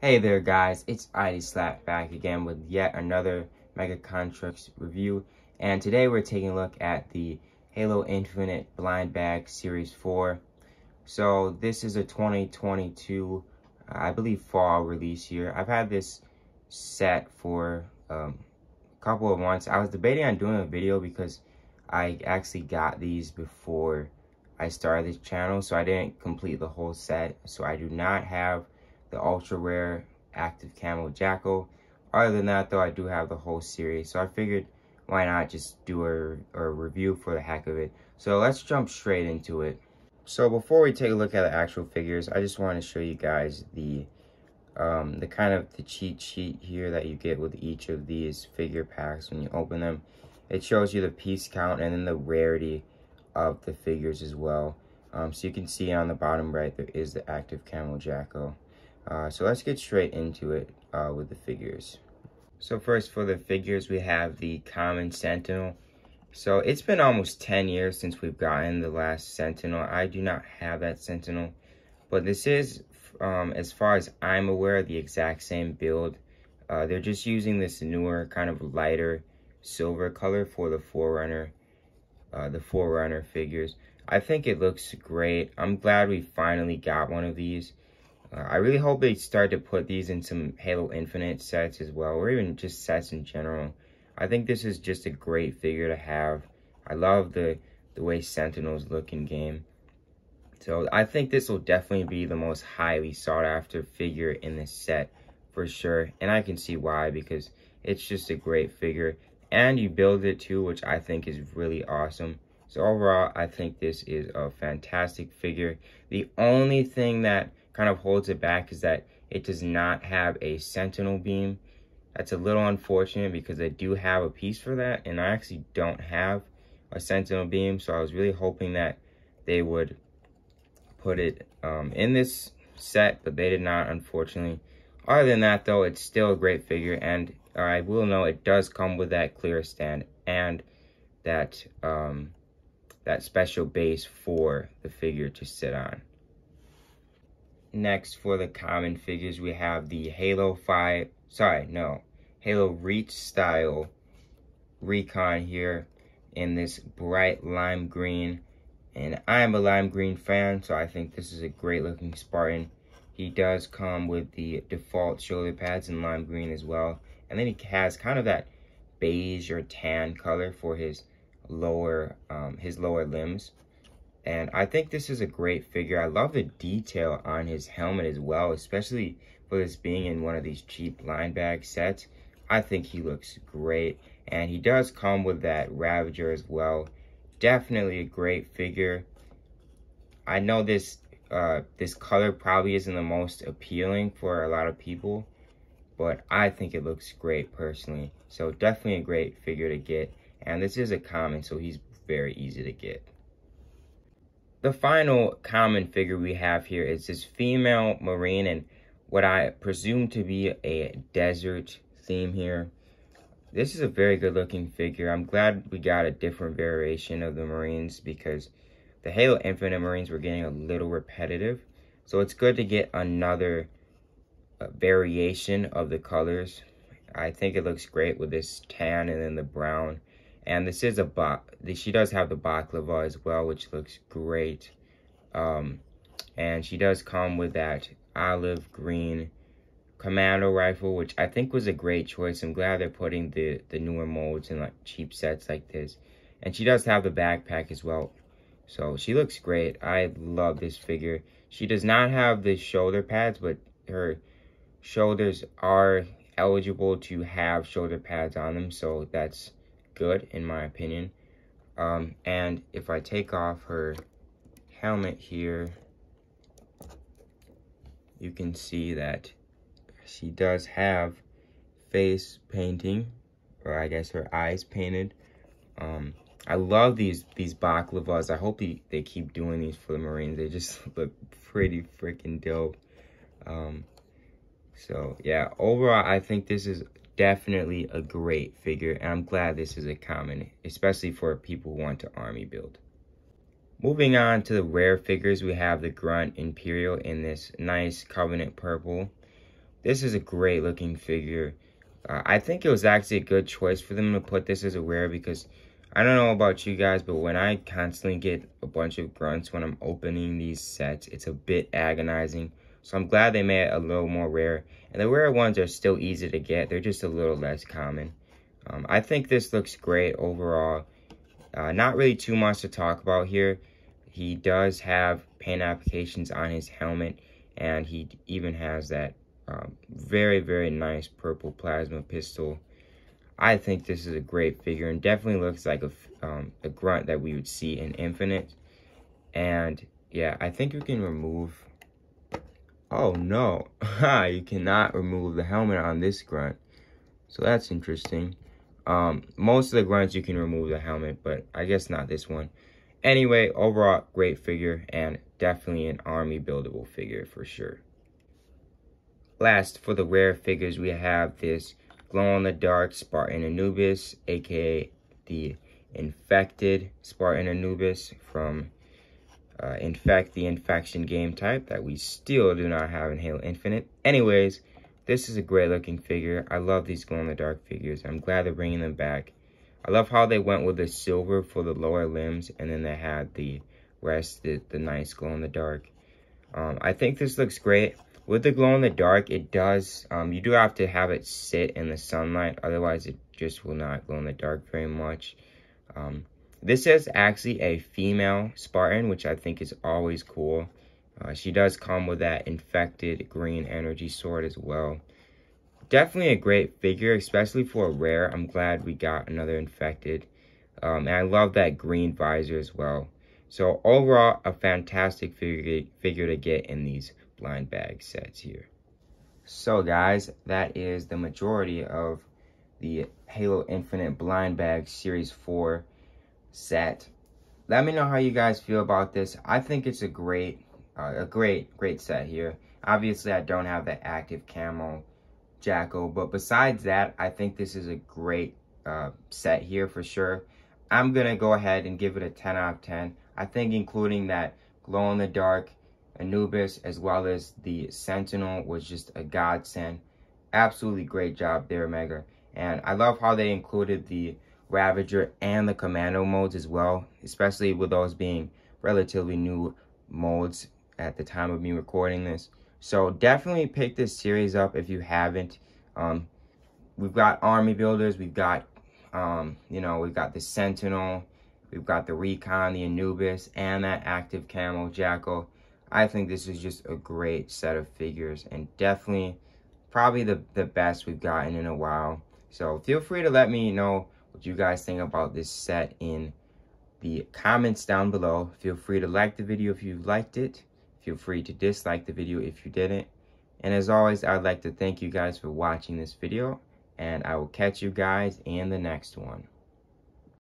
Hey there guys, it's ID Slap back again with yet another Mega Construx review, and today we're taking a look at the Halo Infinite Blind Bag Series 4. So this is a 2022, I believe, fall release here. I've had this set for a couple of months. I was debating on doing a video because I actually got these before I started this channel, so I didn't complete the whole set. So I do not have the ultra rare active camo jackal. Other than that though, I do have the whole series, so I figured why not just do a review for the heck of it. So let's jump straight into it. So before we take a look at the actual figures, I just want to show you guys the kind of the cheat sheet here that you get with each of these figure packs when you open them. It shows you the piece count and then the rarity of the figures as well. So you can see on the bottom right there is the active camo jackal. So let's get straight into it with the figures. So first, for the figures, we have the common Sentinel. So it's been almost 10 years since we've gotten the last Sentinel. I do not have that Sentinel, but this is, as far as I'm aware, the exact same build. They're just using this newer, kind of lighter silver color for the Forerunner figures. I think it looks great. I'm glad we finally got one of these. I really hope they start to put these in some Halo Infinite sets as well, or even just sets in general. I think this is just a great figure to have. I love the way Sentinels look in game. So I think this will definitely be the most highly sought after figure in this set for sure. And I can see why, because it's just a great figure. And you build it too, which I think is really awesome. So overall, I think this is a fantastic figure. The only thing that kind of holds it back is that it does not have a Sentinel beam. That's a little unfortunate because I do have a piece for that, and I actually don't have a Sentinel beam, so I was really hoping that they would put it in this set, but they did not, unfortunately. Other than that though, it's still a great figure, and I will know it does come with that clear stand and that that special base for the figure to sit on. Next, for the common figures, we have the Halo Reach style Recon here in this bright lime green. And I'm a lime green fan, so I think this is a great looking Spartan. He does come with the default shoulder pads in lime green as well. And then he has kind of that beige or tan color for his lower limbs. And I think this is a great figure. I love the detail on his helmet as well, especially for this being in one of these cheap blind bag sets. I think he looks great. And he does come with that Ravager as well. Definitely a great figure. I know this color probably isn't the most appealing for a lot of people, but I think it looks great personally. So definitely a great figure to get. And this is a common, so he's very easy to get. The final common figure we have here is this female Marine, and what I presume to be a desert theme here. This is a very good looking figure. I'm glad we got a different variation of the Marines, because the Halo Infinite Marines were getting a little repetitive. So it's good to get another variation of the colors. I think it looks great with this tan and then the brown. And this is she does have the baklava as well, which looks great. And she does come with that olive green commando rifle, which I think was a great choice. I'm glad they're putting the newer molds in like cheap sets like this. And she does have the backpack as well. So she looks great. I love this figure. She does not have the shoulder pads, but her shoulders are eligible to have shoulder pads on them. So that's good in my opinion. And if I take off her helmet here, you can see that she does have face painting, or I guess her eyes painted. I love these baklavas. I hope they keep doing these for the Marines. They just look pretty freaking dope. So yeah, overall I think this is definitely a great figure, and I'm glad this is a common, especially for people who want to army build. Moving on to the rare figures, we have the Grunt Imperial in this nice Covenant purple. This is a great looking figure. I think it was actually a good choice for them to put this as a rare, because I don't know about you guys, but when I constantly get a bunch of grunts when I'm opening these sets, it's a bit agonizing. So I'm glad they made it a little more rare. And the rare ones are still easy to get. They're just a little less common. I think this looks great overall. Not really too much to talk about here. He does have paint applications on his helmet, and he even has that very, very nice purple plasma pistol. I think this is a great figure, and definitely looks like a grunt that we would see in Infinite. And yeah, I think you can remove... Oh no, you cannot remove the helmet on this grunt. So that's interesting. Most of the grunts you can remove the helmet, but I guess not this one. Anyway, overall, great figure, and definitely an army buildable figure for sure. Last, for the rare figures, we have this glow-in-the-dark Spartan Anubis, aka the Infected Spartan Anubis from Infect the Infection game type that we still do not have in Halo Infinite. Anyways, this is a great looking figure. I love these glow-in-the-dark figures. I'm glad they're bringing them back. I love how they went with the silver for the lower limbs, and then they had the rest, the nice glow-in-the-dark. I think this looks great. With the glow-in-the-dark, it does, you do have to have it sit in the sunlight, otherwise it just will not glow in the dark very much. This is actually a female Spartan, which I think is always cool. She does come with that infected green energy sword as well. Definitely a great figure, especially for a rare. I'm glad we got another infected. And I love that green visor as well. So overall, a fantastic figure to get in these blind bag sets here. So guys, that is the majority of the Halo Infinite blind bag series 4 set. Let me know how you guys feel about this. I think it's a great set here. Obviously, I don't have the active camo Jackal, but besides that, I think this is a great set here for sure. I'm gonna go ahead and give it a 10 out of 10. I think including that glow-in-the-dark Anubis as well as the Sentinel was just a godsend. Absolutely great job there, Mega. And I love how they included the Ravager and the Commando modes as well, especially with those being relatively new modes at the time of me recording this. So definitely pick this series up if you haven't. We've got army builders, we've got we've got the Sentinel, we've got the Recon, the Anubis, and that active camo Jackal. I think this is just a great set of figures, and definitely probably the best we've gotten in a while. So feel free to let me know what you guys think about this set in the comments down below. Feel free to like the video if you liked it. Feel free to dislike the video if you didn't. And as always, I'd like to thank you guys for watching this video, and I will catch you guys in the next one.